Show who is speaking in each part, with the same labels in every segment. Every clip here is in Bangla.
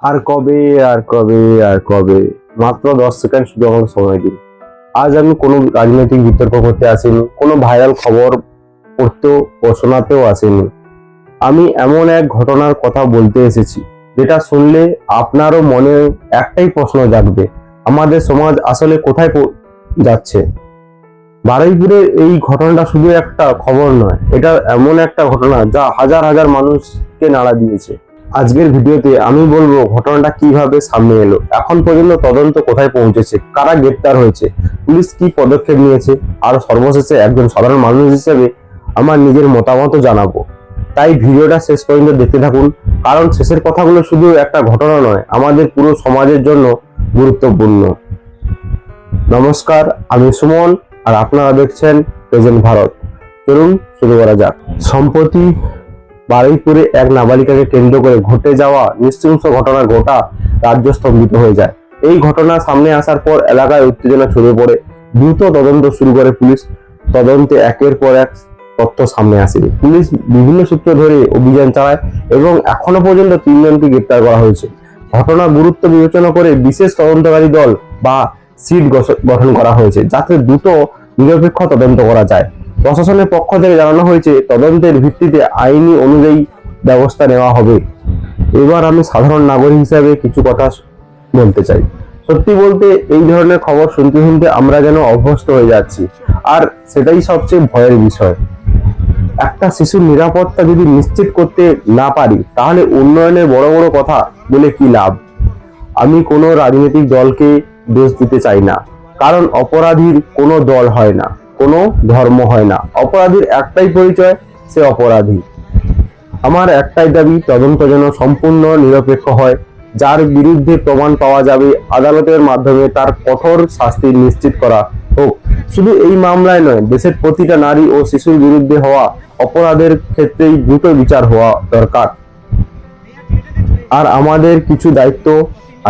Speaker 1: আর কবে আর কবে আর কবে, মাত্র 10 সেকেন্ড শুধু আমাকে সময় দিন। আজ আমি কোনো রাজনৈতিক বিতর্ক করতে আসিনি, কোনো ভাইরাল খবর পড়তেও ও শোনাতেও আসিনি। আমি এমন এক ঘটনার কথা বলতে এসেছি যেটা শুনলে আপনারও মনে একটাই প্রশ্ন জাগবে, আমাদের সমাজ আসলে কোথায় যাচ্ছে। বারুইপুরের এই ঘটনাটা শুধু একটা খবর নয়, এটা এমন একটা ঘটনা যা হাজার হাজার মানুষকে নাড়া দিয়েছে। আজকের ভিডিওতে আমি বলবো ঘটনাটা কিভাবে সামনে এলো, এখন পর্যন্ত তদন্ত কোথায় পৌঁছেছে, কারা গ্রেপ্তার হয়েছে, পুলিশ কি পদক্ষেপ নিয়েছে, আর সর্বশেষে একজন সাধারণ মানুষ হিসেবে আমার নিজের মতামত জানাবো। তাই ভিডিওটা শেষ পর্যন্ত দেখতে থাকুন, কারণ শেষের কথাগুলো শুধু একটা ঘটনা নয়, আমাদের পুরো সমাজের জন্য গুরুত্বপূর্ণ। নমস্কার, আমি সুমন আর আপনারা দেখছেন প্রেজেন্ট ভারত। চলুন শুরু করা যাক। সম্প্রতি বারুইপুরে এক নাবালিকাকে কেন্দ্র করে ঘটে যাওয়া নৃশংস ঘটনা গোটা রাজ্য স্তম্ভিত হয়ে যায়। এই ঘটনা সামনে আসার পর এলাকায় উত্তেজনা ছড়িয়ে পড়ে। দ্রুত তদন্ত শুরু করে পুলিশ। তদন্তে একের পর এক তথ্য সামনে আসে। পুলিশ বিভিন্ন সূত্র ধরে অভিযান চালায় এবং এখনো পর্যন্ত 3জনকে গ্রেপ্তার করা হয়েছে। ঘটনার গুরুত্ব বিবেচনা করে বিশেষ তদন্তকারী দল বা সিট গঠন করা হয়েছে, যাতে দ্রুত নিরপেক্ষ তদন্ত করা যায়। প্রশাসনের পক্ষ থেকে জানানো হয়েছে তদন্তের ভিত্তিতে আইনি অনুযায়ী ব্যবস্থা নেওয়া হবে। এবার আমি সাধারণ নাগরিক হিসেবে কিছু কথা বলতে চাই। সত্যি বলতে এই ধরনের খবর শুনতে শুনতে আমরা যেন অভ্যস্ত হয়ে যাচ্ছি, আর সেটাই সবচেয়ে ভয়ের বিষয়। একটা শিশুর নিরাপত্তা যদি নিশ্চিত করতে না পারি, তাহলে উন্নয়নের বড় বড় কথা বলে কি লাভ। আমি কোনো রাজনৈতিক দলকে দোষ দিতে চাই না, কারণ অপরাধীর কোনো দল হয় না, কোনো ধর্ম হয় না। অপরাধীর একটাই পরিচয়, সে অপরাধী। আমার একটাই দাবি, তদন্ত যেন সম্পূর্ণ নিরপেক্ষ হয়। যার বিরুদ্ধে প্রমাণ পাওয়া যাবে, আদালতের মাধ্যমে তার কঠোর শাস্তি নিশ্চিত করা হোক। শুধু এই মামলায় নয়, দেশের প্রতিটা নারী ও শিশুর বিরুদ্ধে হওয়া অপরাধের ক্ষেত্রেই দ্রুত বিচার হওয়া দরকার। আর আমাদের কিছু দায়িত্ব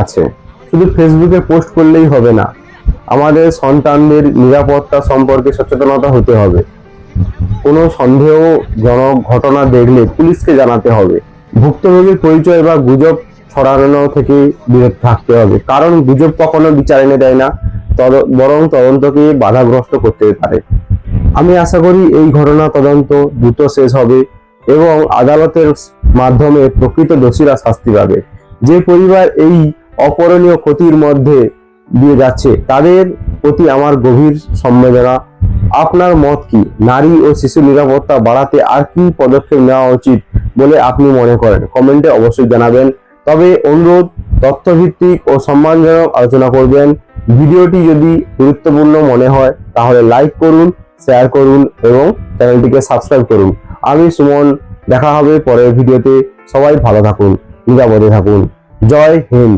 Speaker 1: আছে, শুধু ফেসবুকে পোস্ট করলেই হবে না। আমাদের সন্তানদের নিরাপত্তা সম্পর্কে সচেতনতা হতে হবে। কোনো সন্দেহজনক ঘটনা দেখলে পুলিশকে জানাতে হবে। ভুক্তভোগীর পরিচয় বা গুজব ছড়ানো থেকে বিরত থাকতে হবে, কারণ গুজব কখনো বিচার এনে দেয় না, বরং তদন্তকে বাধাগ্রস্ত করতে পারে। আমি আশা করি এই ঘটনা তদন্ত দ্রুত শেষ হবে এবং আদালতের মাধ্যমে প্রকৃত দোষীরা শাস্তি পাবে। যে পরিবার এই অপূরণীয় ক্ষতির মধ্যে দিয়ে যাচ্ছে, তাদের প্রতি আমার গভীর সমবেদনা। আপনার মত কি? নারী ও শিশু নিরাপত্তা বাড়াতে আর কি পদক্ষেপ নেওয়া উচিত বলে আপনি মনে করেন? কমেন্টে অবশ্যই জানাবেন। তবে অনুরোধ, তথ্যভিত্তিক ও সম্মানজনক আলোচনা করবেন। ভিডিওটি যদি গুরুত্বপূর্ণ মনে হয় তাহলে লাইক করুন, শেয়ার করুন এবং চ্যানেলটিকে সাবস্ক্রাইব করুন। আমি সুমন, দেখা হবে পরের ভিডিওতে। সবাই ভালো থাকুন, নিরাপদে থাকুন। জয় হিন্দ।